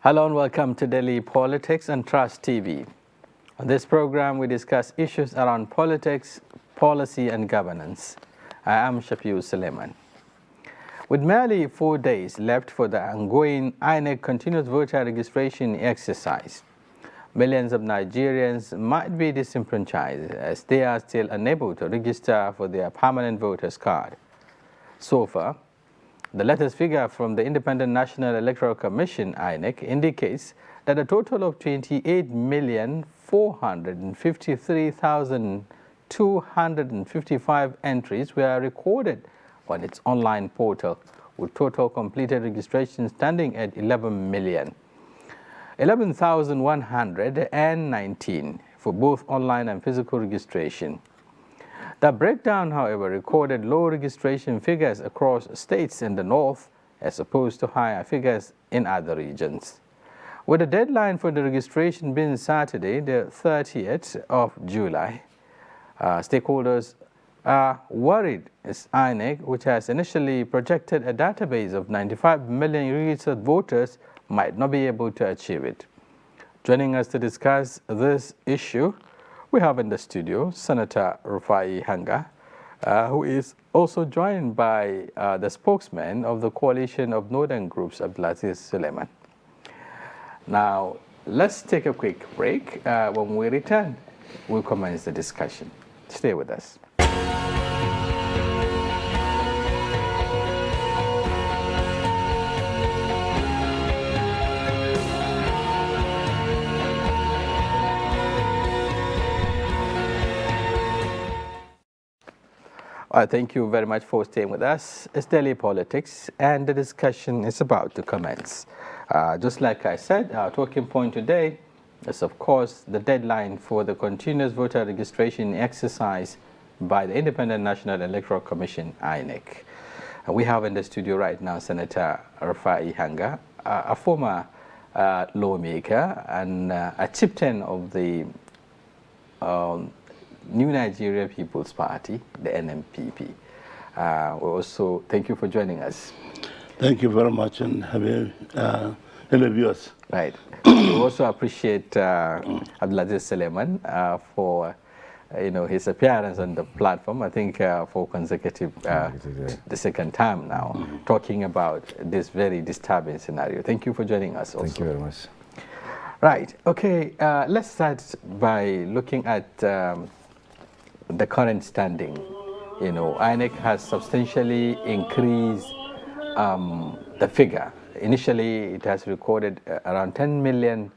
Hello and welcome to Delhi Politics and Trust TV. On this program, we discuss issues around politics, policy and governance. I am Shafiu Suleiman. With merely 4 days left for the ongoing INEC continuous voter registration exercise, millions of Nigerians might be disenfranchised as they are still unable to register for their permanent voters card. So far, the latest figure from the Independent National Electoral Commission, INEC, indicates that a total of 28,453,255 entries were recorded on its online portal, with total completed registration standing at 11,119 for both online and physical registration. The breakdown, however, recorded low registration figures across states in the north as opposed to higher figures in other regions. With the deadline for the registration being Saturday, the 30th of July, stakeholders are worried as INEC, which has initially projected a database of 95 million registered voters, might not be able to achieve it. Joining us to discuss this issue, we have in the studio Senator Rufai Hanga, who is also joined by the spokesman of the Coalition of Northern Groups, Abdulaziz Suleiman. Now, let's take a quick break. When we return, we'll commence the discussion. Stay with us. Thank you very much for staying with us. It's Daily Politics, and the discussion is about to commence. Just like I said, our talking point today is, of course, the deadline for the continuous voter registration exercise by the Independent National Electoral Commission, INEC. We have in the studio right now Senator Rufai Hanga, a former lawmaker and a chieftain of the New Nigeria People's Party, the NNPP. We also thank you for joining us. Thank you very much, and hello viewers. Right. We also appreciate Abdulaziz Suleiman for his appearance on the platform. I think for consecutive the second time now, talking about this very disturbing scenario. Thank you for joining us. Also. Thank you very much. Right. Okay. Let's start by looking at the current standing. INEC has substantially increased the figure. Initially, it has recorded around 10 million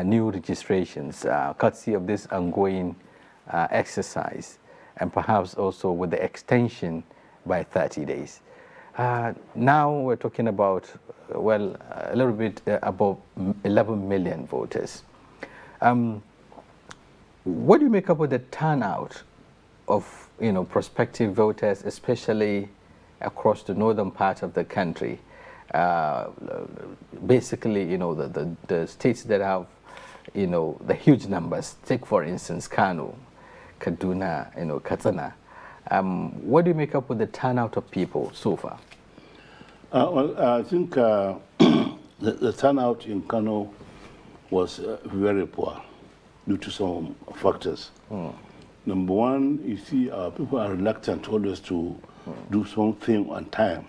new registrations, courtesy of this ongoing exercise, and perhaps also with the extension by 30 days. Now we're talking about, a little bit above 11 million voters. What do you make up with the turnout of prospective voters, especially across the northern part of the country? Basically, the states that have the huge numbers. Take for instance Kano, Kaduna, Katsina. What do you make up with the turnout of people so far? I think the turnout in Kano was very poor due to some factors. Number one, you see, people are reluctant always to do something on time.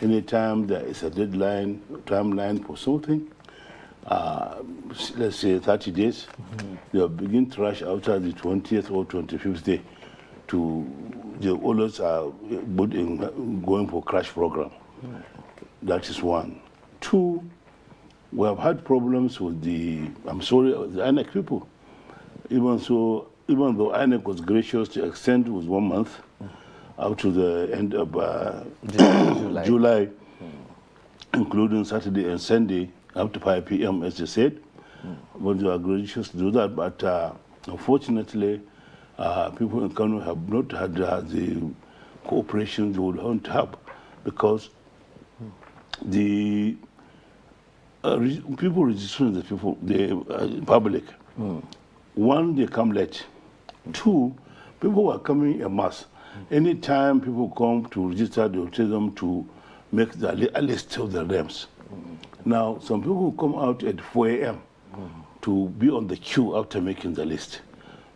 Anytime there is a timeline for something, let's say 30 days, they'll begin to rush after the 20th or 25th day the always are going for crash program. That is one. Two, we have had problems with the INEC people. Even though INEC was gracious to extend with 1 month out to the end of July, including Saturday and Sunday, up to 5 p.m., as they said. But they were gracious to do that. But unfortunately, people in Kano have not had the cooperation they would want to have, because the people registering the public. One, they come late. Two, people are coming en masse. Anytime people come to register, they'll tell them to make the list of the names. Now, some people will come out at 4 a.m. to be on the queue after making the list.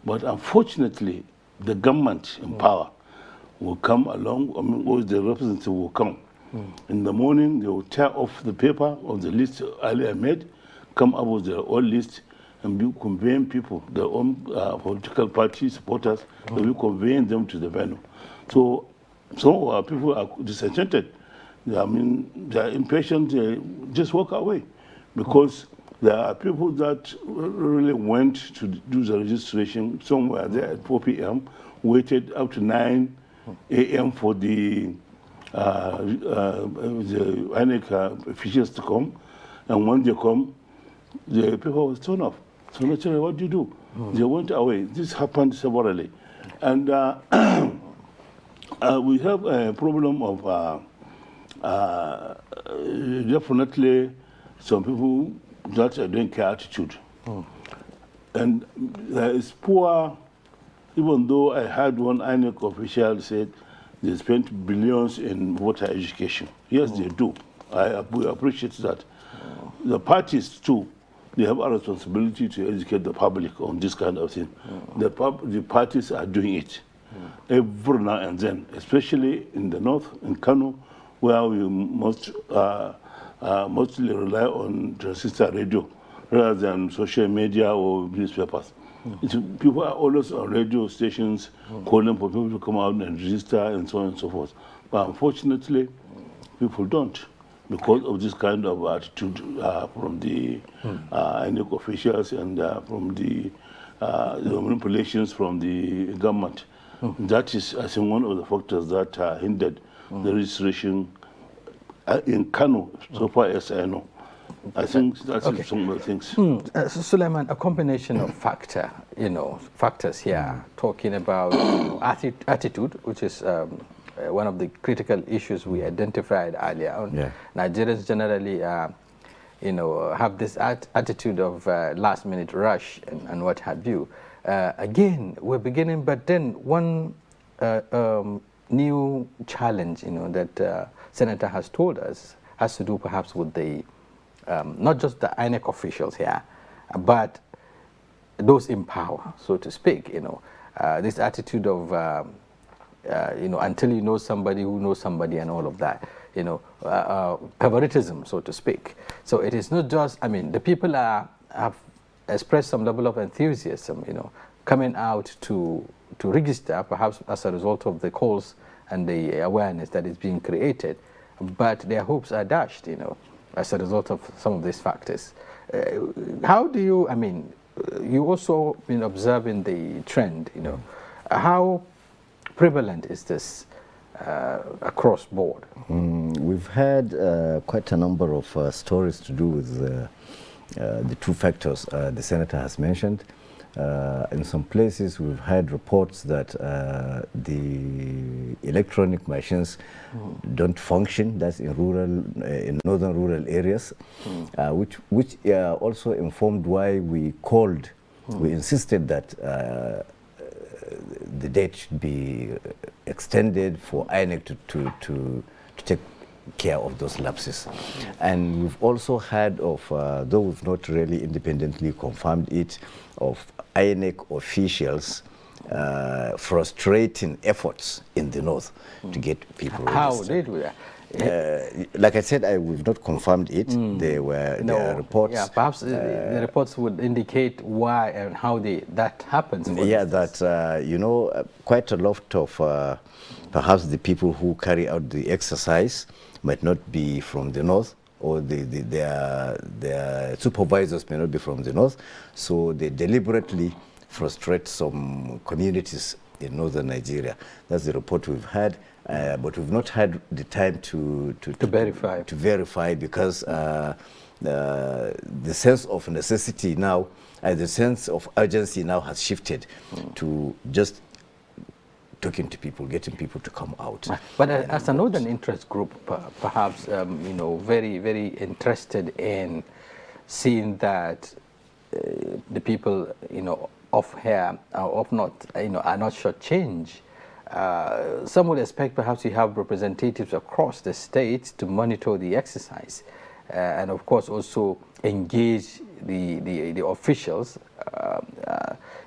But unfortunately, the government in power will come along, I mean, or the representative will come. In the morning, they will tear off the paper of the list earlier made, come up with their own list, and be conveying people, their own political party supporters, they'll be conveying them to the venue. So some of our people are disenchanted. I mean, they're impatient, they just walk away. Because there are people that really went to do the registration somewhere there at 4 p.m., waited up to 9 a.m. for the INEC officials to come. And when they come, the paper was torn off. So naturally, what do you do? They went away. This happened severally. And we have a problem of definitely some people that don't care attitude. And there is poor, even though I had one INEC official said they spent billions in voter education. Yes, they do. We appreciate that. The parties too, they have a responsibility to educate the public on this kind of thing. The parties are doing it every now and then, especially in the north, in Kano, where we mostly rely on transistor radio rather than social media or newspapers. People are always on radio stations calling for people to come out and register and so on and so forth. But unfortunately, people don't because of this kind of attitude from the INEC officials and from the manipulations from the government. That is, I think, one of the factors that hindered the registration in Kano, so far as I know. I think that's some of the things. Suleiman, a combination of factors here, talking about attitude, which is one of the critical issues we identified earlier on. Yeah. Nigerians generally, have this attitude of last-minute rush and what have you. Again, we're beginning, but then one new challenge, that Senator has told us has to do perhaps with the not just the INEC officials here, but those in power, so to speak. This attitude of until you know somebody who knows somebody and all of that, favoritism, so to speak. So it is not just, the people have expressed some level of enthusiasm, coming out to register, perhaps as a result of the calls and the awareness that is being created, but their hopes are dashed, as a result of some of these factors. How do you, you also been observing the trend, how prevalent is this across board? We've had quite a number of stories to do with the two factors the Senator has mentioned. In some places, we've had reports that the electronic machines don't function. That's in northern rural areas, which also informed why we called. We insisted that the date should be extended for INEC to take care of those lapses. And we've also had of, though we've not really independently confirmed it, of INEC officials frustrating efforts in the north to get people registered. How did we? Like I said, we've not confirmed it. There were reports. Yeah, perhaps the reports would indicate why and how that happens. Yeah, that quite a lot of perhaps the people who carry out the exercise might not be from the north, or their supervisors may not be from the north, so they deliberately frustrate some communities in northern Nigeria. That's the report we've had, but we've not had the time to verify because the sense of necessity now, the sense of urgency now has shifted to just talking to people, getting people to come out. But as a northern interest group, perhaps very, very interested in seeing that the people of here are not shortchanged. Some would expect perhaps you have representatives across the state to monitor the exercise. and of course also engage the officials,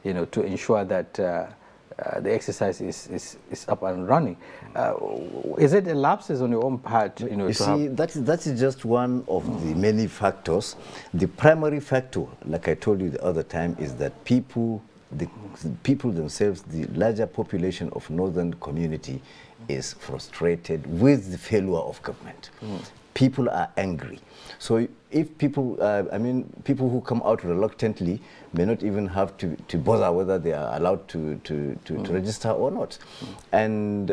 to ensure that the exercise is up and running. Is it a lapses on your own part? You see, that is just one of the many factors. The primary factor, like I told you the other time, is that the people themselves, the larger population of northern community, is frustrated with the failure of government. People are angry. So if people, people who come out reluctantly may not even have to bother whether they are allowed to register or not. And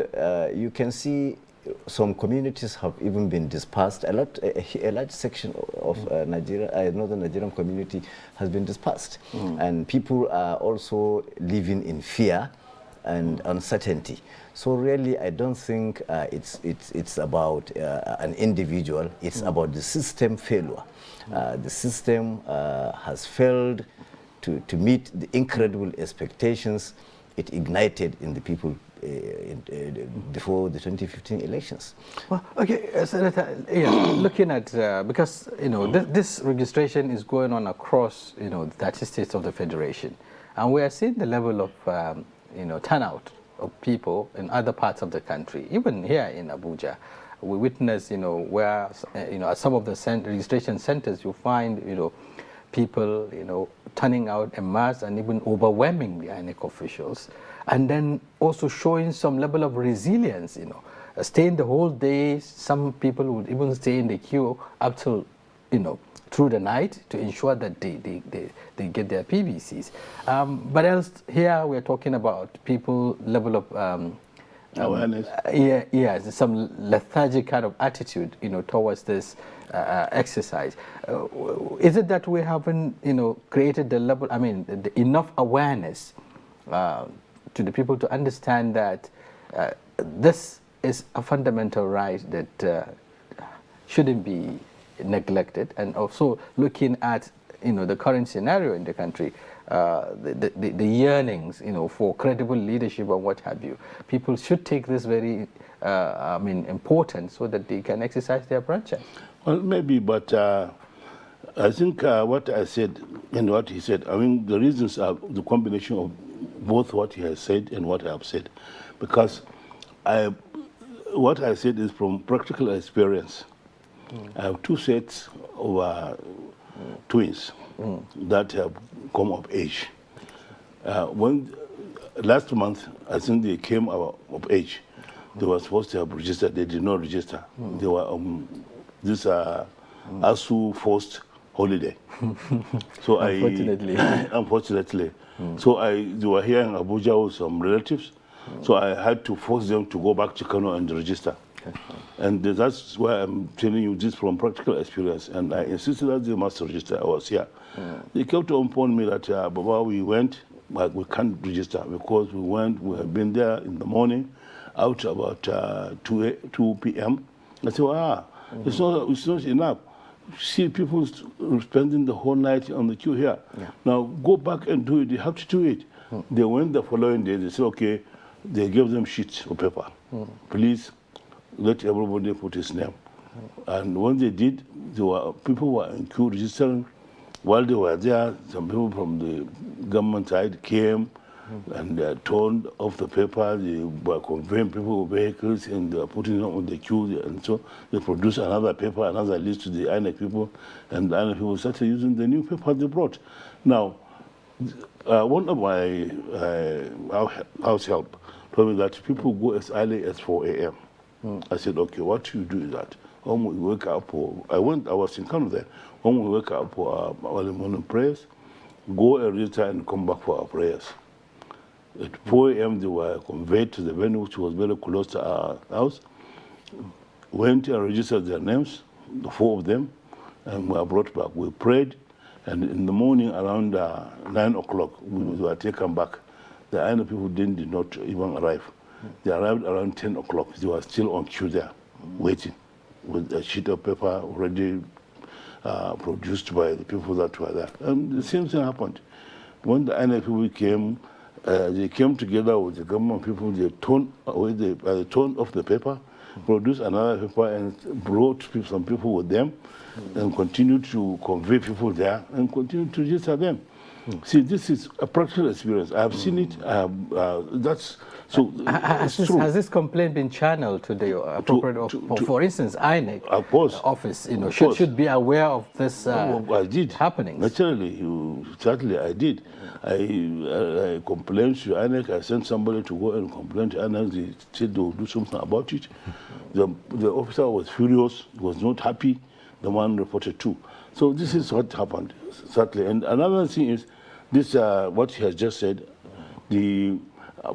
you can see some communities have even been dispersed. A large section of Nigeria, northern Nigerian community has been dispersed. And people are also living in fear and uncertainty. So really, I don't think it's about an individual. It's about the system failure. The system has failed to meet the incredible expectations it ignited in the people before the 2015 elections. Well, okay, Senator, looking at, because, this registration is going on across, the 30 states of the Federation. And we are seeing the level of, turnout of people in other parts of the country, even here in Abuja. We witness, where, at some of the registration centers, you find, people, turning out en masse and even overwhelming the INEC officials. And then also showing some level of resilience, staying the whole day. Some people would even stay in the queue up till, through the night to ensure that they get their PVCs. But else, here we're talking about people level of awareness. Yes, some lethargic kind of attitude, towards this exercise. Is it that we haven't, created the level, enough awareness to the people to understand that this is a fundamental right that shouldn't be neglected, and also looking at the current scenario in the country, the yearnings for credible leadership and what have you. People should take this very important so that they can exercise their franchise. Well, maybe, but I think what I said and what he said, the reasons are the combination of both what he has said and what I have said, because what I said is from practical experience. I have two sets of twins that have come of age. When last month, I think they came of age. They were supposed to have registered. They did not register. They were this ASU forced holiday. So unfortunately. Unfortunately. So they were here in Abuja with some relatives. So I had to force them to go back to Kano and register. And that's why I'm telling you this from practical experience. And I insisted that they must register. I was here. They kept on informing me that, Baba, we went, but we can't register because we have been there in the morning, out about 2 p.m. I said, it's not enough. See people spending the whole night on the queue here. Yeah. Now go back and do it. They have to do it. They went the following day. They said, okay, they gave them sheets of paper. Please let everybody put his name. And when they did, people were in queue registering. While they were there, some people from the government side came and they turned off the paper. They were conveying people with vehicles and they were putting them on the queue. And so they produced another paper, another list to the INEC people, and the INEC people started using the new paper they brought. Now, one of my house help told me that people go as early as 4 a.m. I said, okay, what you do is that when we wake up, I was in Kano there. When we wake up for our early morning prayers, go and register and come back for our prayers. At 4 a.m. they were conveyed to the venue, which was very close to our house. Went and registered their names, the 4 of them, and were brought back. We prayed, and in the morning around 9 o'clock, we were taken back. The other people did not even arrive. They arrived around 10 o'clock. They were still on queue there, waiting, with a sheet of paper already produced by the people that were there. And the same thing happened. When the INEC people came, they came together with the government people. They turned away the tone of the paper, produced another paper and brought some people with them and continued to convey people there and continued to register them. See, this is a practical experience. I have seen it. I have, that's so. Has this complaint been channeled to the appropriate, for instance, INEC of course, office? You know, of course. should be aware of this I did. happenings. Naturally, certainly I did. I complained to INEC. I sent somebody to go and complain to INEC. They said they will do something about it. The officer was furious. He was not happy. The one reported too. So this is what happened, certainly. And another thing is, this what he has just said, the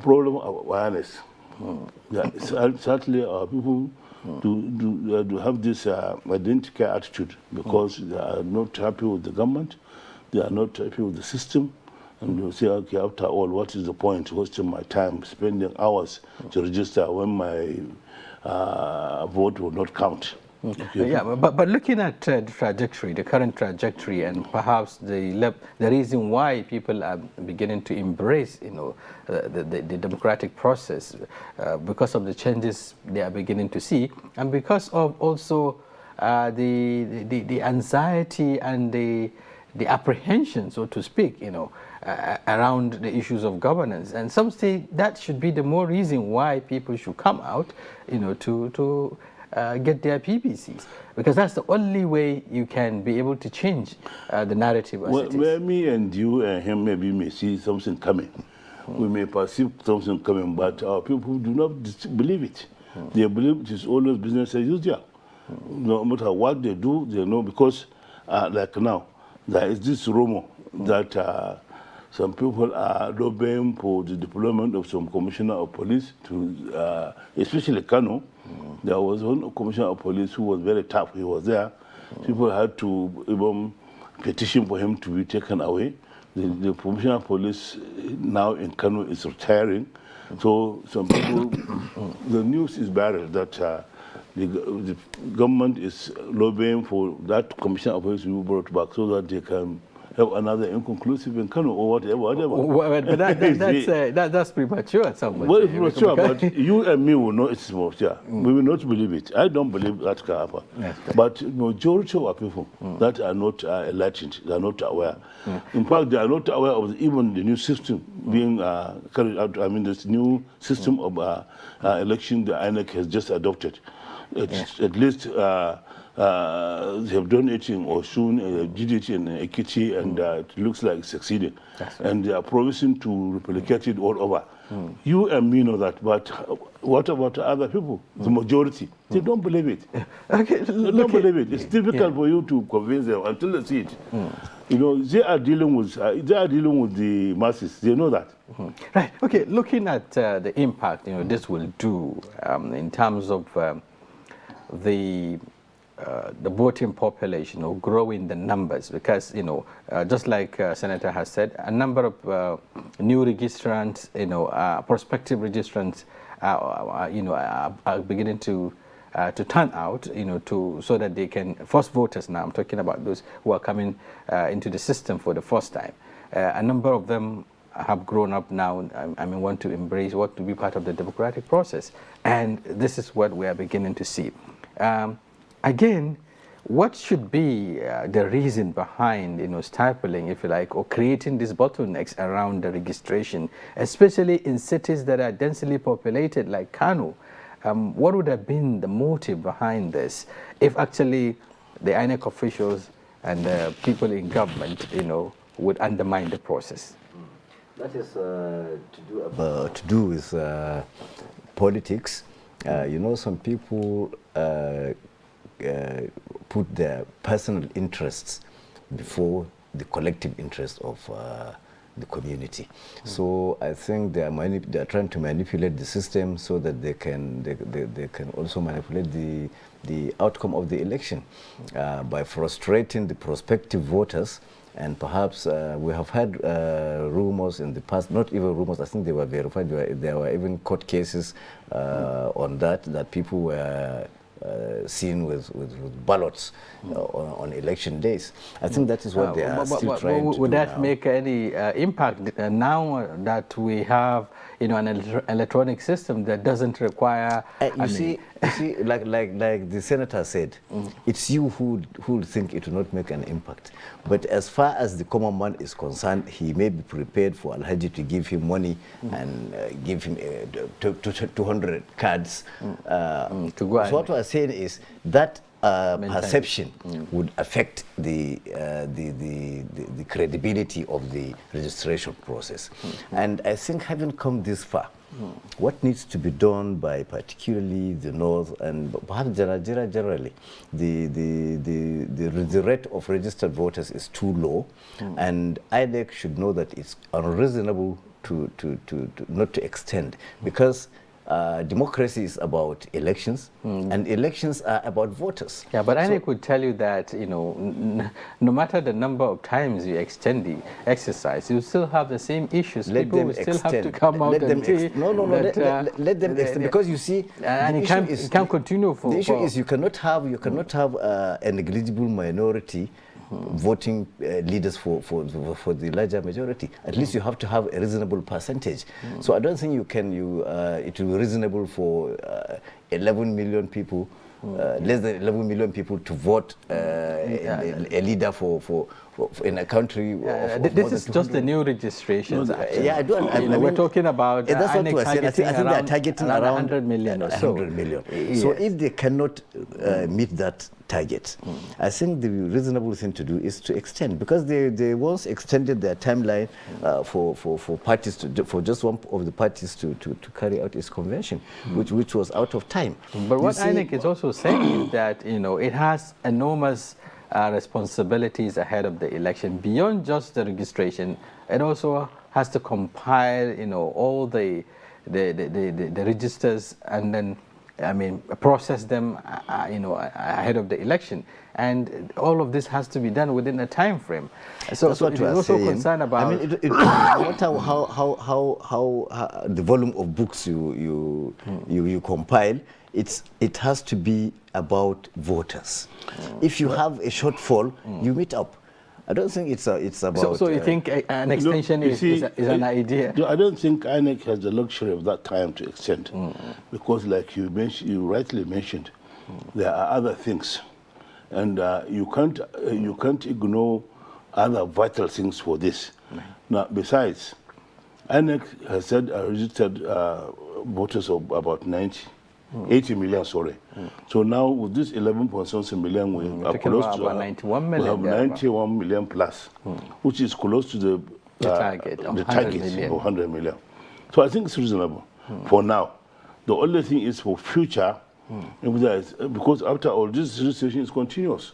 problem of awareness. Yeah, certainly our people do have this identity attitude because they are not happy with the government, they are not happy with the system, and they say, okay, after all, what is the point wasting my time, spending hours to register when my vote will not count? Okay. Yeah, but looking at the trajectory, the current trajectory, and perhaps the reason why people are beginning to embrace, you know, the democratic process, because of the changes they are beginning to see, and because of also the anxiety and the apprehension, so to speak, you know, around the issues of governance. And some say that should be the more reason why people should come out, you know, to get their PPCs, because that's the only way you can be able to change the narrative as it is. Well, me and you and him maybe may see something coming. We may perceive something coming, but our people do not believe it. They believe it is always business as usual. No matter what they do, they know, because like now, there is this rumor that some people are lobbying for the deployment of some commissioner of police to, especially Kano. There was one commissioner of police who was very tough. He was there. People had to even petition for him to be taken away. The commissioner of police now in Kano is retiring. So some people, the news is buried that the government is lobbying for that commissioner of police to be brought back so that they can have another inconclusive in Kano or whatever. Well, but that's premature at some point. Well, it's premature, but you and me will know it's premature. We will not believe it. I don't believe that can happen. Yes, but majority of our people that are not enlightened, they are not aware. In fact, they are not aware of even the new system being carried out. I mean, this new system of election the INEC has just adopted. It's at least they have done it in Osun, did it in Ekiti, and it looks like succeeding. And they are promising to replicate it all over. You and me know that, but what about other people? The majority, they don't believe it. Okay, they don't believe it. It's difficult for you to convince them until they see it. You know, they are dealing with the masses. They know that. Right. Okay. Looking at the impact, you know, this will do in terms of the voting population, or growing the numbers, because, you know, just like Senator has said, a number of new registrants, you know, prospective registrants, you know, are beginning to turn out, you know, so that they can, first voters now, I'm talking about those who are coming into the system for the first time. A number of them have grown up now, I mean, want to embrace, want to be part of the democratic process. And this is what we are beginning to see. Again, what should be the reason behind, you know, stifling, if you like, or creating these bottlenecks around the registration, especially in cities that are densely populated like Kano? What would have been the motive behind this if actually the INEC officials and the people in government, you know, would undermine the process? That is to do with politics. You know, some people put their personal interests before the collective interests of the community. So I think they are trying to manipulate the system so that they can also manipulate the outcome of the election by frustrating the prospective voters. And perhaps we have had rumors in the past, not even rumors, I think they were verified, there were even court cases on that people were seen with ballots on election days. I think that is what they are still trying to do. Would that make any impact now that we have, you know, an electronic system that doesn't require You see, like the senator said, it's you who think it will not make an impact. But as far as the common man is concerned, he may be prepared for Al-Haji to give him money and give him 200 cards. To go so what we're saying is that perception would affect the credibility of the registration process. And I think having come this far, what needs to be done by particularly the North and perhaps generally, the rate of registered voters is too low, and INEC should know that it's unreasonable to not to extend, because democracy is about elections, and elections are about voters. Yeah, but INEC would tell you that, you know, no matter the number of times you extend the exercise, you still have the same issues. Let People them will still extend. have to come out let them and say that, let them extend, because you see, and it can't continue for. The issue is you cannot have a negligible minority voting leaders for the larger majority. At least you have to have a reasonable percentage. So I don't think it will be reasonable for 11 million people, less than 11 million people to vote a leader for in a country. This is just the new registrations. Yeah, I do. I mean, we're talking about that's what we're saying. I think they're targeting around 100 million or so. 100 million. Yes. So if they cannot meet that target, I think the reasonable thing to do is to extend, because they once extended their timeline for parties for just one of the parties to carry out its convention, which was out of time. But what INEC is also saying is that, you know, it has enormous responsibilities ahead of the election beyond just the registration. It also has to compile, you know, all the registers, and then, I mean, process them, you know, ahead of the election, and all of this has to be done within a time frame. So that's what we're also concerned about. I mean, no matter how the volume of books you compile, it has to be about voters. If you have a shortfall, you meet up. I don't think it's about. So you think an extension is an idea? I don't think INEC has the luxury of that time to extend, because, like you rightly mentioned, there are other things, and you can't ignore other vital things for this. Now, besides, INEC has said registered voters of about 80 million, sorry. So now with this 11.something million, we are close to 91 million. We have 91 million plus, which is close to the target of 100 million. So I think it's reasonable for now. The only thing is for future, because after all, this registration is continuous.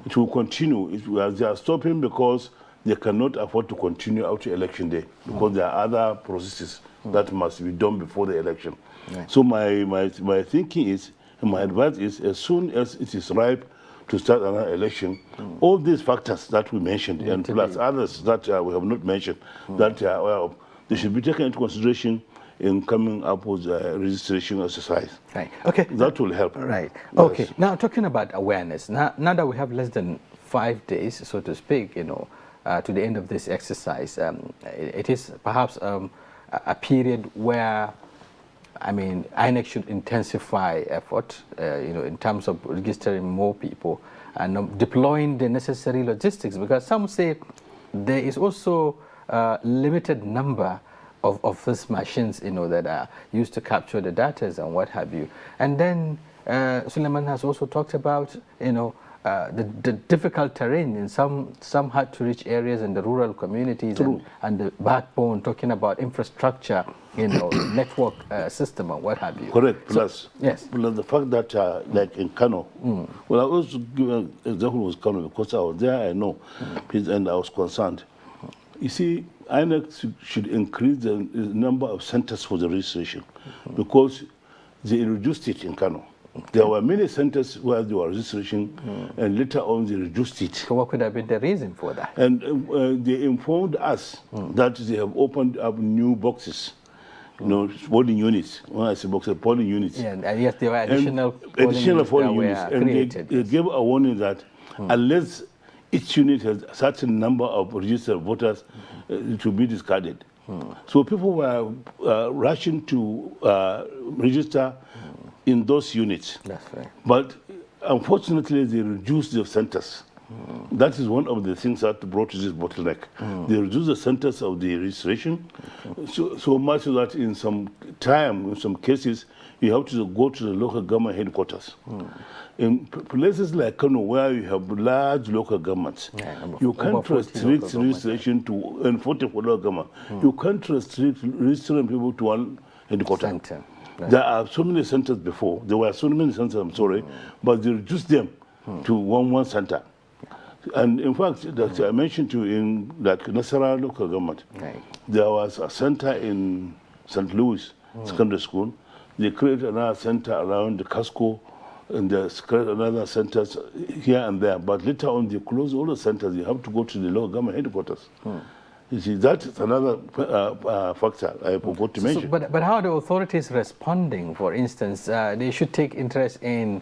It will continue. They are stopping because they cannot afford to continue out to election day, because there are other processes that must be done before the election. Right. So my thinking is, and my advice is, as soon as it is ripe to start another election, all these factors that we mentioned, and plus others that we have not mentioned, that are aware of, they should be taken into consideration in coming up with a registration exercise. Right. Okay. That will help. Right. Yes. Okay. Now, talking about awareness, now that we have less than 5 days, so to speak, you know, to the end of this exercise, it is perhaps a period where, I mean, INEC should intensify effort, you know, in terms of registering more people and deploying the necessary logistics, because some say there is also a limited number of these machines, you know, that are used to capture the data and what have you. And then Suleiman has also talked about, you know, the difficult terrain in some hard to reach areas in the rural communities, and the backbone, talking about infrastructure, you know, network system and what have you. Correct. Plus, yes. Plus the fact that, like in Kano, well, I also give an example with Kano because I was there, I know, and I was concerned. You see, INEC should increase the number of centers for the registration, because they reduced it in Kano. There were many centers where there was registration, and later on they reduced it. So what could have been the reason for that? And they informed us that they have opened up new boxes, you know, polling units. When I say boxes, polling units. Yeah, and yes, there were additional polling units, that were and created. they gave a warning that unless each unit has a certain number of registered voters, it will be discarded. So people were rushing to register in those units. That's right. But unfortunately, they reduced the centers. That is one of the things that brought this bottleneck. They reduced the centers of the registration so much that in some time, in some cases, you have to go to the local government headquarters. In places like Kano, where you have large local governments, you can't restrict registration to, and 44 local government, you can't restrict registering people to one headquarter. Center. Right. There are so many centers before. There were so many centers, I'm sorry, but they reduced them to one center. And in fact, that I mentioned to you in like Nasara local government, there was a center in St. Louis Secondary School. They created another center around the Casco, and they created another centers here and there. But later on, they closed all the centers. You have to go to the local government headquarters. You see, that is another factor I forgot to mention. But how are the authorities responding? For instance, they should take interest in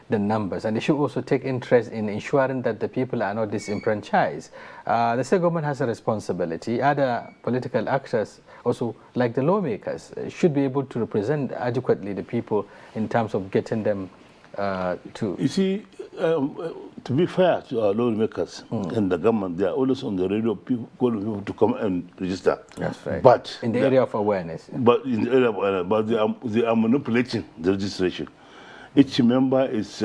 the numbers, and they should also take interest in ensuring that the people are not disenfranchised. The state government has a responsibility. Other political actors, also like the lawmakers, should be able to represent adequately the people in terms of getting them to... You see, to be fair to our lawmakers and the government, they are always on the radio, calling people to come and register. That's right. But in the area of awareness. But in the area of awareness, but they are manipulating the registration. Each member is,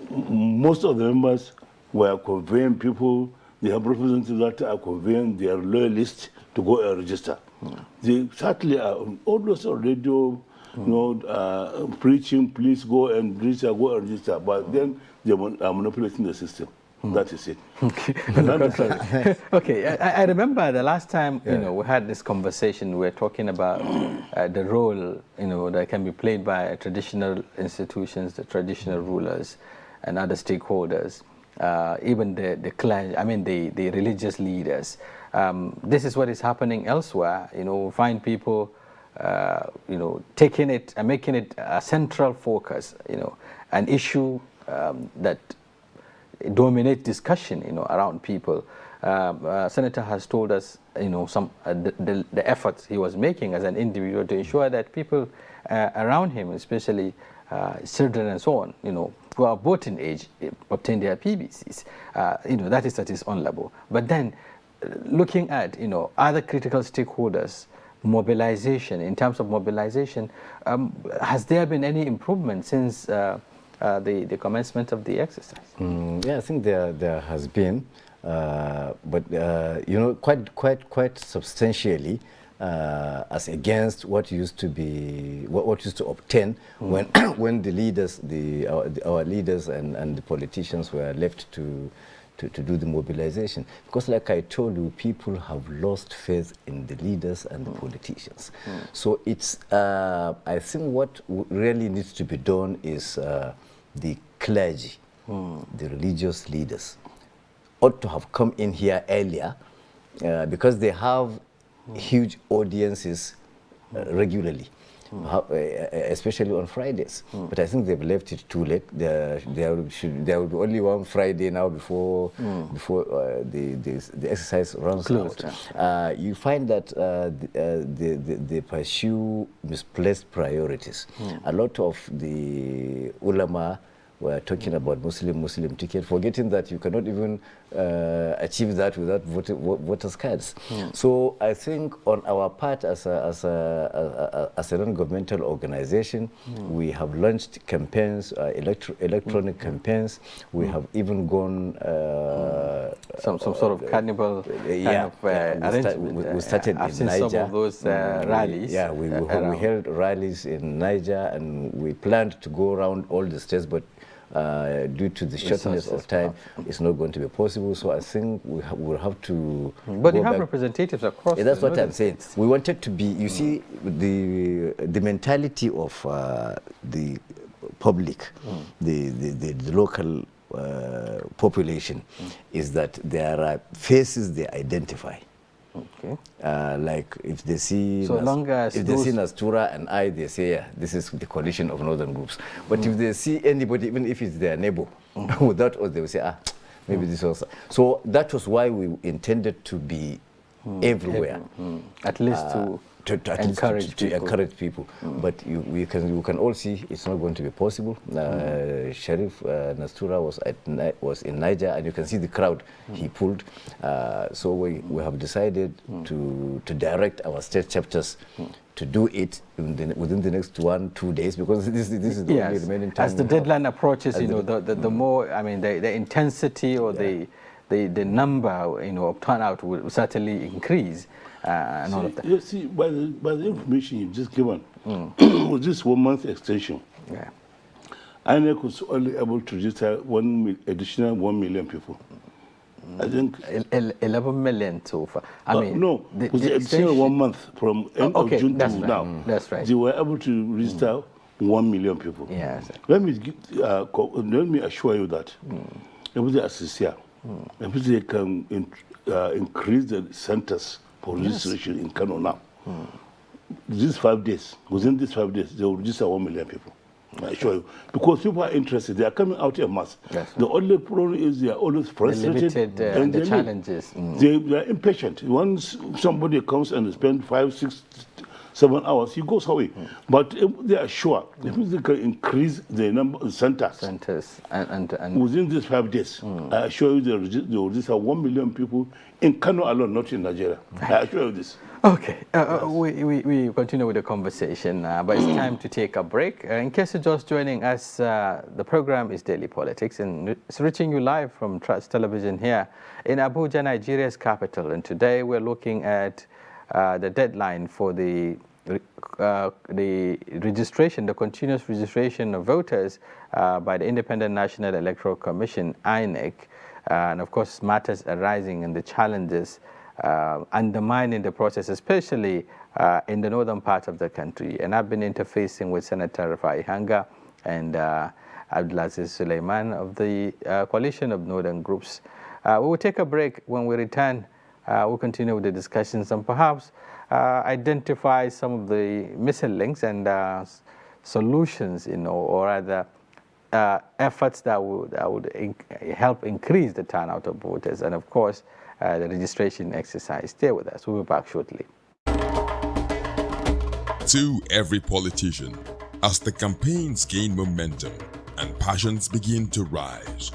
most of the members were conveying people, they have representatives that are conveying their loyalists to go and register. They certainly are always on radio, preaching, please go and register, but then they are manipulating the system. That is it. Okay. Okay. I remember the last time we had this conversation. We were talking about the role that can be played by traditional institutions, the traditional rulers, and other stakeholders, even the clan. I mean the religious leaders. This is what is happening elsewhere. We find people, taking it and making it a central focus. An issue that dominate discussion, around people. Senator has told us, some the efforts he was making as an individual to ensure that people around him, especially children and so on, who are voting age, obtain their PBCs. That is at his own level. But then, looking at other critical stakeholders, mobilization. In terms of mobilization, has there been any improvement since? The commencement of the exercise? Yeah, I think there has been, but quite substantially, as against what used to be, what used to obtain when when the leaders, our leaders and the politicians were left to do the mobilization. Because like I told you, people have lost faith in the leaders and the politicians. So it's, I think what really needs to be done is the clergy, the religious leaders, ought to have come in here earlier because they have huge audiences regularly, especially on Fridays. But I think they've left it too late. There will be only one Friday now before the exercise runs out. You find that they pursue misplaced priorities. A lot of the ulama were talking about Muslim ticket, forgetting that you cannot even achieve that without voters' cards. So I think on our part as a non-governmental organization, we have launched campaigns, electronic campaigns. We have even gone some sort of carnival arrangement. We started I've in seen Niger. some of those rallies. We held rallies in Niger, and we planned to go around all the states, but due to the shortness of time, it's not going to be possible. So I think we will have to. But you have representatives across. That's what I'm saying. We wanted to be. You see, the mentality of the public, the local population, is that there are faces they identify. Okay. Like if they see so long as if they see Nastura and I, they say, yeah, this is the coalition of northern groups. But if they see anybody, even if it's their neighbor, without us, they will say, maybe this was. So that was why we intended to be everywhere. At least at least to encourage people. But we can all see it's not going to be possible. Sheriff Nastura was in Niger, and you can see the crowd he pulled. So we have decided to direct our state chapters to do it within the next 1-2 days, because this is the only remaining time. As the deadline approaches, you know, the more, I mean, the intensity or the number, of turnout will certainly increase, and all of that. You see, by the information you've just given, with this 1 month extension, INEC was only able to register additional 1 million people. I think 11 million so far. I mean, no, with the extension 1 month from end of June to now. That's right. They were able to register 1 million people. Yes. Let me assure you that if they assist here, if they can increase the centers for registration in Kano now, these 5 days, within these 5 days, they will register 1 million people. I assure you, because people are interested, they are coming out in mass. Yes. The only problem is they are always frustrated and the challenges. They are impatient. Once somebody comes and spends 5, 6, 7 hours, he goes away. But if they are sure, if they can increase the number of centers and within these 5 days, I assure you they will register 1 million people in Kano alone, not in Nigeria. I assure you this. Okay, we continue with the conversation, but it's time to take a break. In case you're just joining us, the program is Daily Politics, and it's reaching you live from Trust Television here in Abuja, Nigeria's capital. And today we're looking at the deadline for the registration, the continuous registration of voters by the Independent National Electoral Commission, INEC, and of course matters arising and the challenges undermining the process, especially in the northern part of the country. And I've been interfacing with Senator Rufai Hanga and Abdulaziz Suleiman of the Coalition of Northern Groups. We will take a break. When we return, we'll continue with the discussions and perhaps identify some of the missing links and solutions, or rather efforts that would help increase the turnout of voters, and of course the registration exercise. Stay with us. We'll be back shortly. To every politician, as the campaigns gain momentum and passions begin to rise,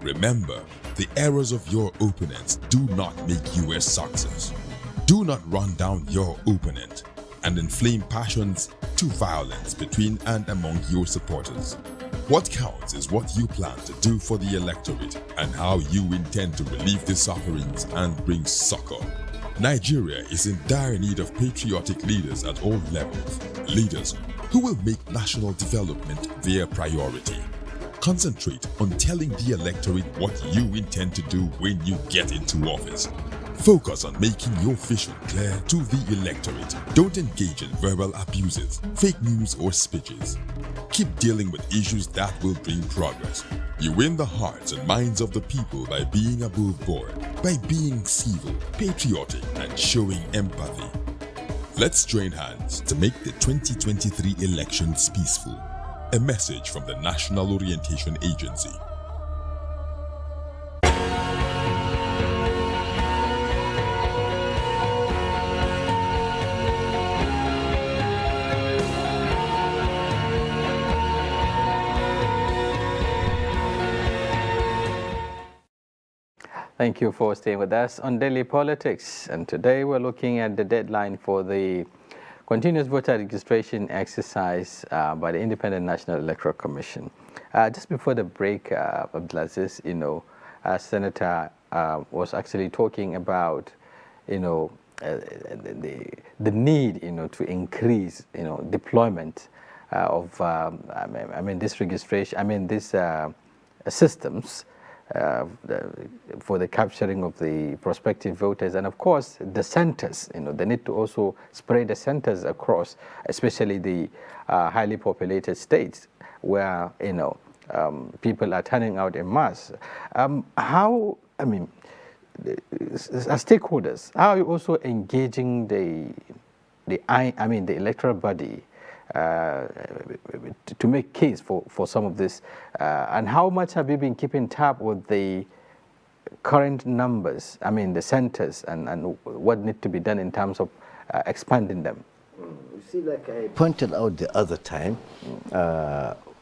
remember, the errors of your opponents do not make you a success. Do not run down your opponent and inflame passions to violence between and among your supporters. What counts is what you plan to do for the electorate and how you intend to relieve the sufferings and bring succor. Nigeria is in dire need of patriotic leaders at all levels. Leaders who will make national development their priority. Concentrate on telling the electorate what you intend to do when you get into office. Focus on making your vision clear to the electorate. Don't engage in verbal abuses, fake news, or speeches. Keep dealing with issues that will bring progress. You win the hearts and minds of the people by being above board, by being civil, patriotic, and showing empathy. Let's join hands to make the 2023 elections peaceful. A message from the National Orientation Agency. Thank you for staying with us on Daily Politics. And today we're looking at the deadline for the continuous voter registration exercise by the Independent National Electoral Commission. Just before the break, Abdulaziz, Senator was actually talking about, the need, to increase, deployment of, this registration, these systems for the capturing of the prospective voters, and of course the centers. They need to also spread the centers across, especially the highly populated states where people are turning out en masse. How, as stakeholders, how are you also engaging the electoral body to make case for some of this, and how much have you been keeping tab with the current numbers, the centers, and what need to be done in terms of expanding them. You see, like I pointed out the other time,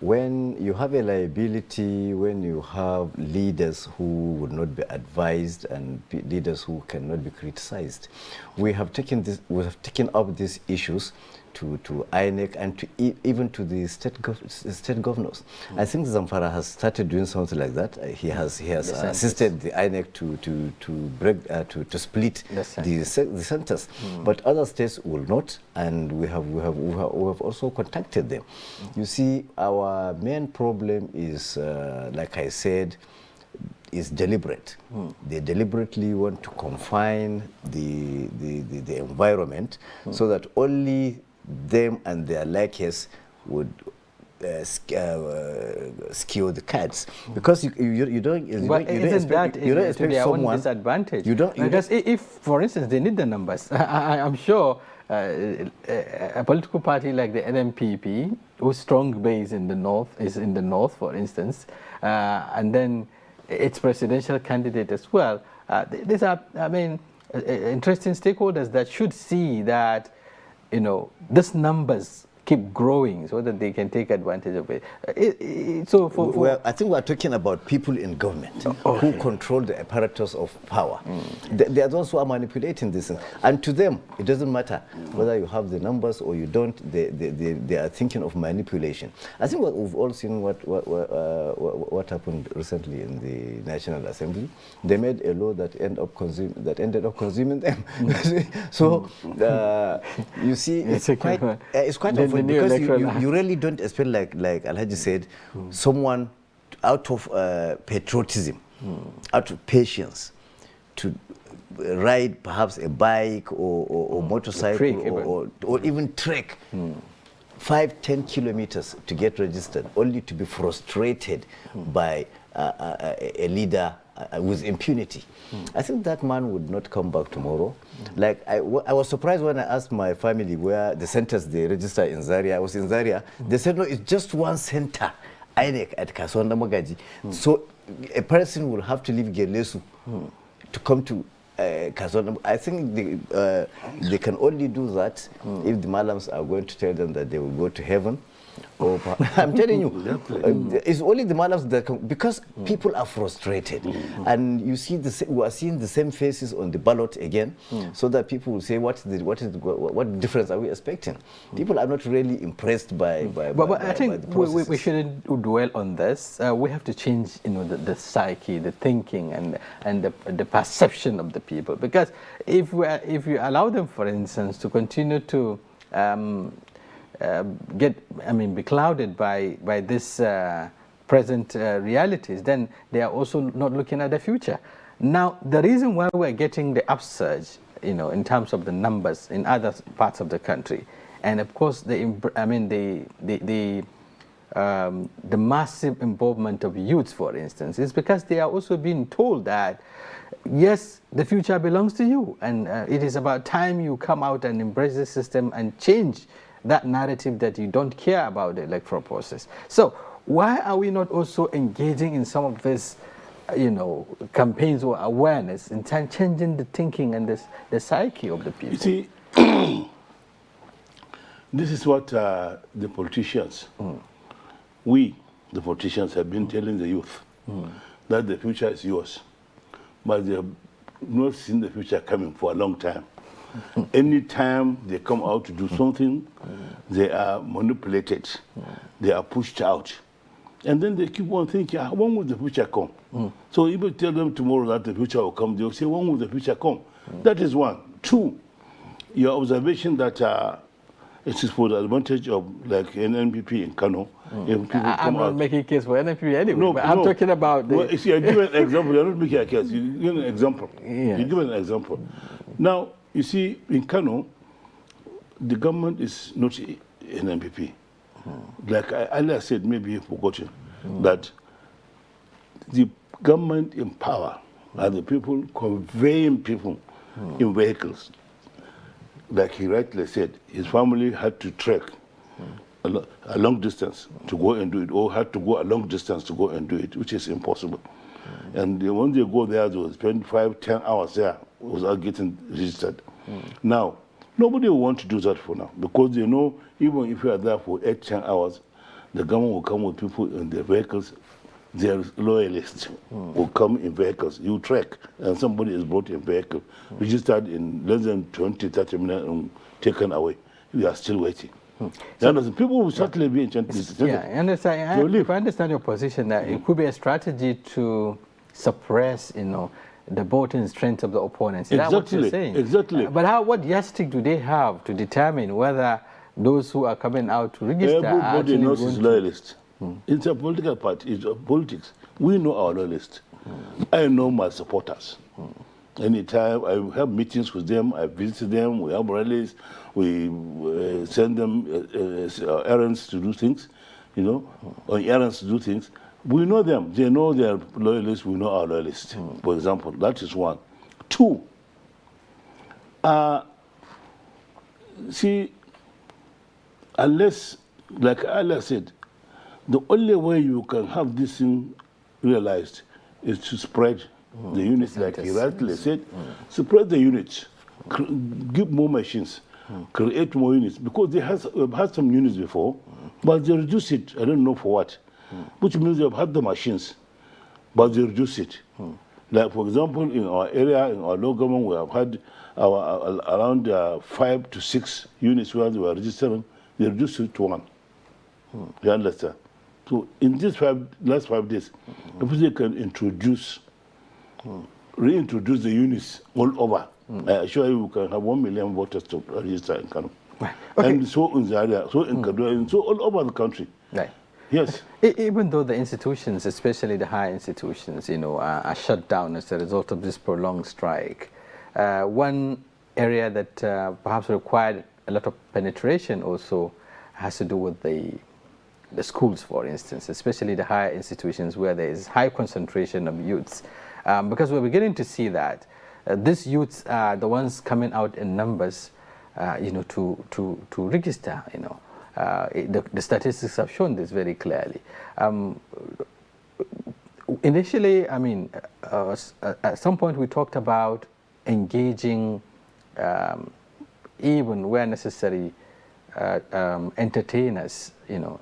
when you have a liability, when you have leaders who would not be advised and leaders who cannot be criticized, we have taken up these issues to INEC and to even to the state governors. I think Zamfara has started doing something like that. He has assisted the INEC to split the centers, but other states will not, and we have also contacted them. You see, our main problem is, like I said, is deliberate. They deliberately want to confine the environment so that only them and their likes would skew the cats, because you don't expect someone disadvantage. Because if, for instance, they need the numbers, I'm sure a political party like the NNPP, whose strong base in the north is in the north, for instance, and then its presidential candidate as well. These are, I mean, interesting stakeholders that should see that, you know, these numbers keep growing so that they can take advantage of it. Well, I think we're talking about people in government who control the apparatus of power. They are those who are manipulating this. And to them, it doesn't matter whether you have the numbers or you don't. They are thinking of manipulation. I think we've all seen what happened recently in the National Assembly. They made a law that ended up consuming them. So you see, it's quite often, because you really don't expect, like Alhaji said, someone out of patriotism, out of patience, to ride perhaps a bike or motorcycle or even trek 5-10 kilometers to get registered, only to be frustrated by a leader with impunity. I think that man would not come back tomorrow. Like I was surprised when I asked my family where the centers they register in Zaria. I was in Zaria. They said, no, it's just one center, INEC at Kasonda Magaji. So a person will have to leave Gelesu to come to Kasonda. I think they can only do that if the Malams are going to tell them that they will go to heaven. I'm telling you, it's only the Malams that can, because people are frustrated, and you see we are seeing the same faces on the ballot again, so that people will say, what difference are we expecting? People are not really impressed by but I think we shouldn't dwell on this. We have to change, you know, the psyche, the thinking, and the perception of the people, because if you allow them, for instance, to continue to be clouded by this present realities, then they are also not looking at the future. Now, the reason why we're getting the upsurge, you know, in terms of the numbers in other parts of the country, and of course the massive involvement of youths, for instance, is because they are also being told that, yes, the future belongs to you, and it is about time you come out and embrace the system and change that narrative that you don't care about the electoral process. So why are we not also engaging in some of this, you know, campaigns or awareness in changing the thinking and the psyche of the people? You see, this is what the politicians, we, the politicians, have been telling the youth, that the future is yours. But they have not seen the future coming for a long time. Anytime they come out to do something, they are manipulated, they are pushed out. And then they keep on thinking, when will the future come? So if you tell them tomorrow that the future will come, they'll say, when will the future come? That is one. Two, your observation that it is for the advantage of, like, NNPP in Kano. I'm not making a case for NNPP anyway, no, but I'm talking about the... Well, see, I give an example. You're not making a case. You give an example. Yes. You give an example. Now, you see, in Kano, the government is not NNPP. Like I earlier said, maybe you've forgotten, that the government in power are the people conveying people in vehicles. Like he rightly said, his family had to trek a long distance to go and do it, or had to go a long distance to go and do it, which is impossible. And when they go there, they will spend 5-10 hours there without getting registered. Now, Nobody will want to do that for now because they know even if you are there for 8-10 hours, the government will come with people in their vehicles. Their loyalists will come in vehicles. You track, and somebody is brought in vehicle, registered in less than 20-30 minutes and taken away. You are still waiting. People will certainly be enchanted. Yeah, I understand. If I understand your position, that it could be a strategy to suppress, the voting strength of the opponents. Is that what you're saying? Exactly. But what yardstick do they have to determine whether those who are coming out to register are everybody actually knows going his to... loyalist. It's a political party. It's politics. We know our loyalists. I know my supporters. Anytime I have meetings with them, I visit them, we have rallies, we send them errands to do things, on errands to do things. We know them. They know their loyalists. We know our loyalists. For example, that is one. Two, see, unless, like Allah said, the only way you can have this thing realized is to spread the units, like he rightly said. Spread the units, give more machines, create more units, because they have had some units before, but they reduce it, I don't know for what, which means they have had the machines, but they reduce it. Like, for example, in our area, in our local government, we have had around 5 to 6 units where they were registering, they reduced it to 1. You understand? So in these last 5 days, if they can reintroduce the units all over, I assure you we can have 1 million voters to register in Kano. Right. Okay. And so in Zaria, so in Kaduna, and so all over the country. Right. Yes. Even though the institutions, especially the higher institutions, are shut down as a result of this prolonged strike, one area that perhaps required a lot of penetration also has to do with the schools, for instance, especially the higher institutions where there is high concentration of youths. Because we're beginning to see that these youths are the ones coming out in numbers, to register. The statistics have shown this very clearly. Initially, at some point we talked about engaging, even where necessary, entertainers,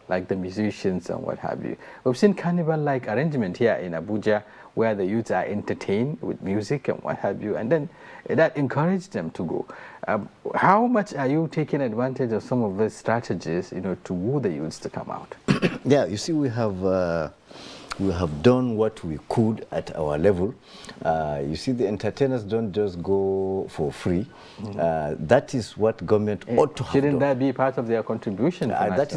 like the musicians and what have you. We've seen carnival-like arrangement here in Abuja where the youths are entertained with music and what have you, and then that encouraged them to go. How much are you taking advantage of some of these strategies, to woo the youths to come out? Yeah, you see, we have done what we could at our level. You see, the entertainers don't just go for free. That is what government ought to have Shouldn't done. that be part of their contribution? Like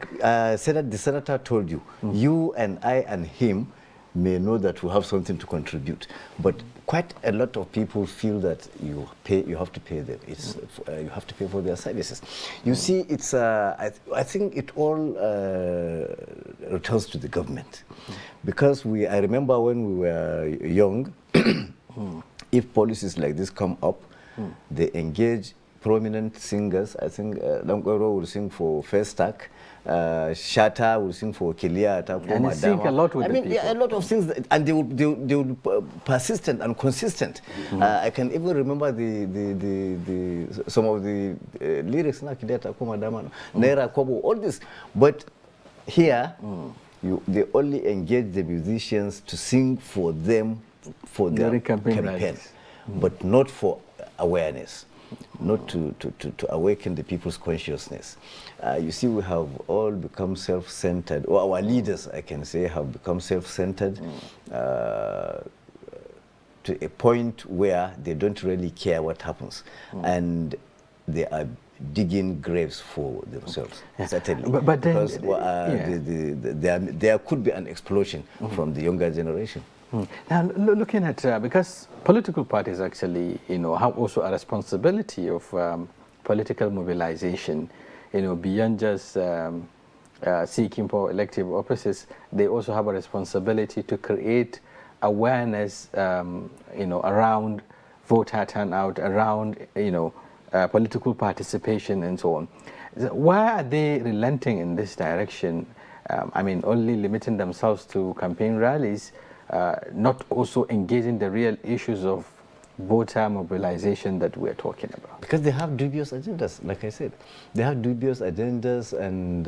the senator told you, you and I and him may know that we have something to contribute, but quite a lot of people feel that you have to pay them. You have to pay for their services. You see, it's I think it all returns to the government, because I remember when we were young, if policies like this come up, they engage prominent singers. I think Lankoro will sing for First Stack. Shatta will sing for Kilia, and they sing a lot with the people. Yeah, a lot of things, and they would persistent and consistent. I can even remember some of the lyrics, Naira Kobo, all this. But here, they only engage the musicians to sing for them, for their campaign, but not for awareness. Not to awaken the people's consciousness. You see, we have all become self-centered, or our leaders, I can say, have become self-centered to a point where they don't really care what happens. And they are digging graves for themselves, certainly. But then, because there could be an explosion from the younger generation. Now, looking at, because political parties actually, have also a responsibility of political mobilization, beyond just seeking for elective offices, they also have a responsibility to create awareness, around voter turnout, around, political participation and so on. Why are they relenting in this direction? Only limiting themselves to campaign rallies, not also engaging the real issues of voter mobilization that we're talking about? Because they have dubious agendas, like I said. They have dubious agendas, and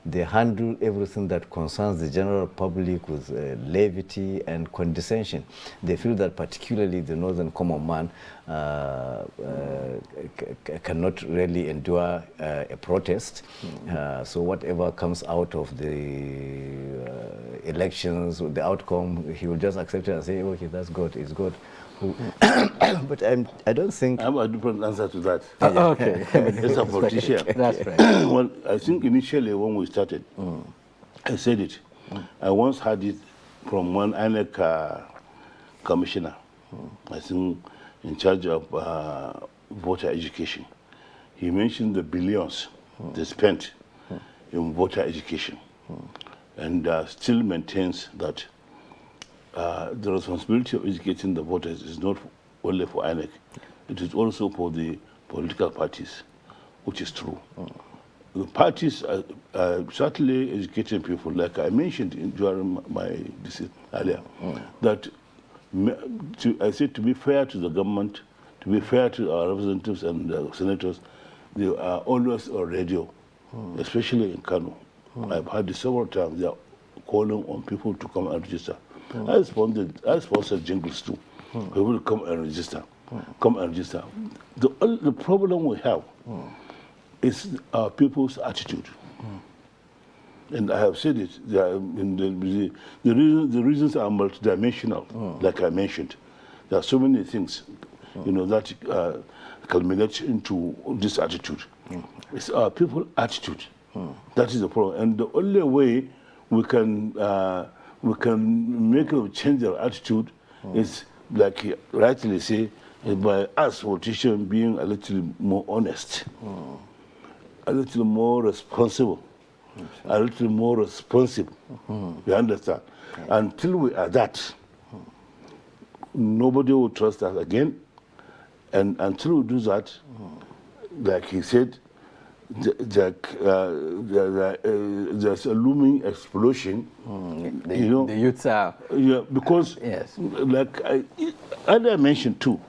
they handle everything that concerns the general public with levity and condescension. They feel that particularly the northern common man cannot really endure a protest. So whatever comes out of the elections, the outcome, he will just accept it and say, okay, that's good, it's good. But I don't think... I have a different answer to that. Okay. As a politician. That's right. Well, I think initially when we started, I said it. I once had it from one INEC commissioner, I think in charge of voter education. He mentioned the billions they spent in voter education, and still maintains that the responsibility of educating the voters is not only for INEC, it is also for the political parties, which is true. The parties are certainly educating people, like I mentioned during my discussion earlier, that I said to be fair to the government, to be fair to our representatives and senators, they are always on radio, especially in Kano. I've heard it several times. They are calling on people to come and register. I sponsored jingles too. People will come and register. Come and register. The problem we have is our people's attitude. And I have said it. The reasons are multidimensional, like I mentioned. There are so many things, that culminate into this attitude. It's our people's attitude. That is the problem. And the only way we can make them change their attitude is, like you rightly say, is by us politicians being a little more honest, a little more responsible, a little more responsive. You understand? Until we are that, nobody will trust us again. And until we do that, like he said, there's a looming explosion. The youths are... Yeah, because, yes. Like I mentioned too,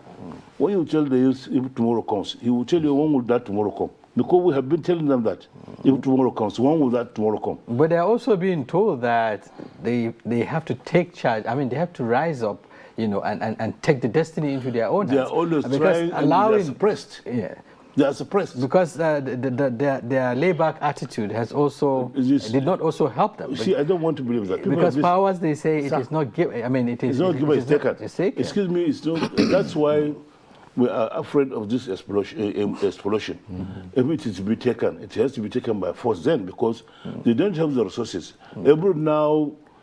when you tell the youth if tomorrow comes, he will tell you when will that tomorrow come. Because we have been telling them that if tomorrow comes, when will that tomorrow come? But they're also being told that they have to take charge. I mean, they have to rise up, and take the destiny into their own hands. They are always trying, and they are suppressed. Yeah. They are suppressed. Because their layback attitude has also did not also help them. See, I don't want to believe that. People because powers, they say, it is not given. I mean, it is not given, it's taken. It's taken. Excuse me, it's not. That's why we are afraid of this explosion. If it is to be taken, it has to be taken by force then, because they don't have the resources.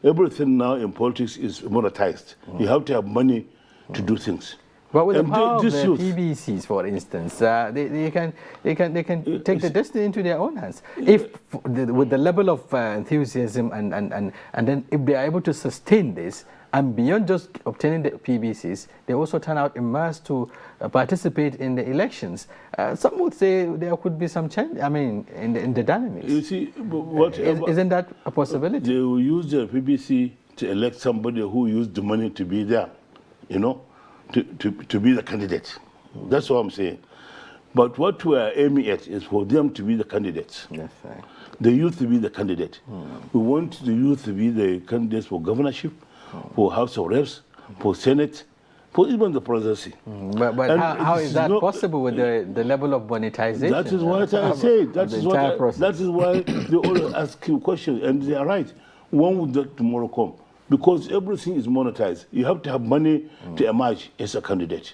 Everything now in politics is monetized. You have to have money to do things. But with the power of the PBCs, for instance, they can take the destiny into their own hands. If with the level of enthusiasm and then if they are able to sustain this, and beyond just obtaining the PBCs, they also turn out immersed to participate in the elections. Some would say there could be some change. I mean, in the dynamics. You see, isn't that a possibility? They will use the PBC to elect somebody who used the money to be there, to be the candidate. That's what I'm saying. But what we are aiming at is for them to be the candidates. That's right. The youth to be the candidate. We want the youth to be the candidates for governorship, for House of Reps, for Senate, for even the presidency. But how is that possible with the level of monetization? That is what I say. That is why they always ask you questions, and they are right. When will that tomorrow come? Because everything is monetized. You have to have money to emerge as a candidate.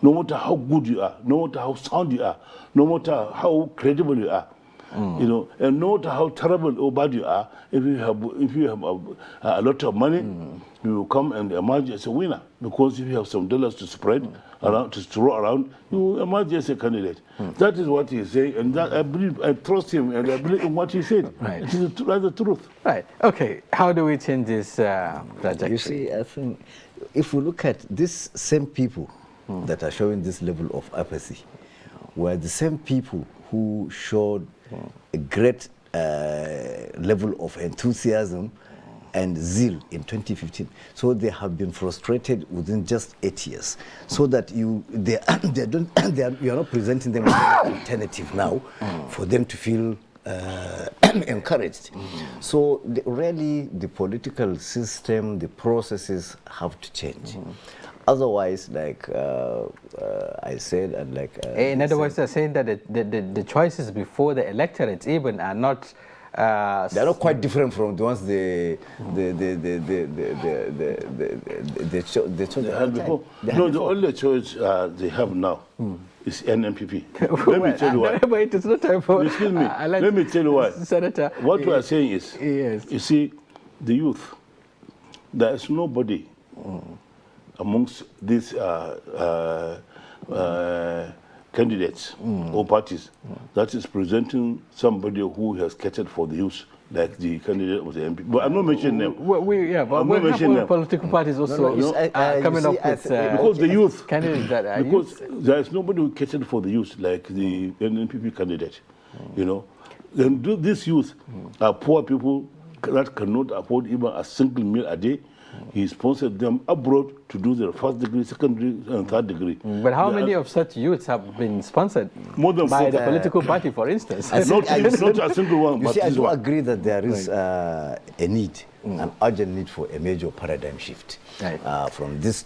No matter how good you are, no matter how sound you are, no matter how credible you are, and no matter how terrible or bad you are, if you have a lot of money, you will come and emerge as a winner. Because if you have some dollars to spread around, to throw around, you will emerge as a candidate. That is what he said, and that I trust him, and I believe in what he said. Right. It is the truth. Right. Okay. How do we change this trajectory? You see, I think if we look at these same people that are showing this level of apathy, were the same people who showed a great level of enthusiasm and zeal in 2015. So they have been frustrated within just 8 years. So that you are not presenting them with an alternative now for them to feel encouraged. So really the political system, the processes have to change. Otherwise, like I said, and like in other words, they're saying that the choices before the electorates even are not. They're not quite different from the ones they had before. No, the only choice they have now is NNPP. Let me tell you why. Wait, it's not time for. Excuse me. Let me tell you why. Senator, what we are saying is, yes. you see, the youth. There is nobody amongst these candidates or parties that is presenting somebody who has catered for the youth, like the candidate of the MP. But I'm not mentioning them. But we have political parties also coming up with because the youth candidates that are because there is nobody who catered for the youth like the NNPP candidate. You know, then these youth are poor people that cannot afford even a single meal a day. He sponsored them abroad to do their first degree, second degree, and third degree. But how many of such youths have been sponsored more than by the political party, for instance? Not a single one. You see, I do agree that there is a need, an urgent need for a major paradigm shift. Right. From these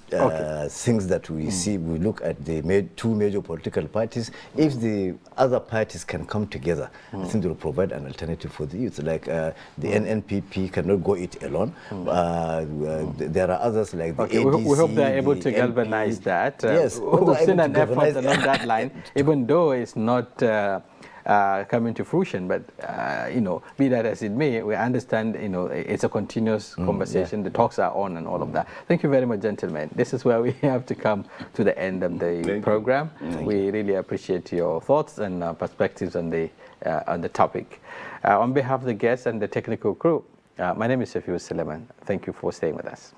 things that we see, we look at the two major political parties. If the other parties can come together, I think they will provide an alternative for the youth. Like the NNPP cannot go it alone. There are others like the ADC. We hope they are able to galvanize that. Yes, we've seen an effort along that line, even though it's not coming to fruition. But you know, be that as it may, we understand. You know, it's a continuous conversation. The talks are on and all of that. Thank you very much, gentlemen. This is where we have to come to the end of the program. We really appreciate your thoughts and perspectives on the topic. On behalf of the guests and the technical crew, my name is Shafiu Suleiman. Thank you for staying with us.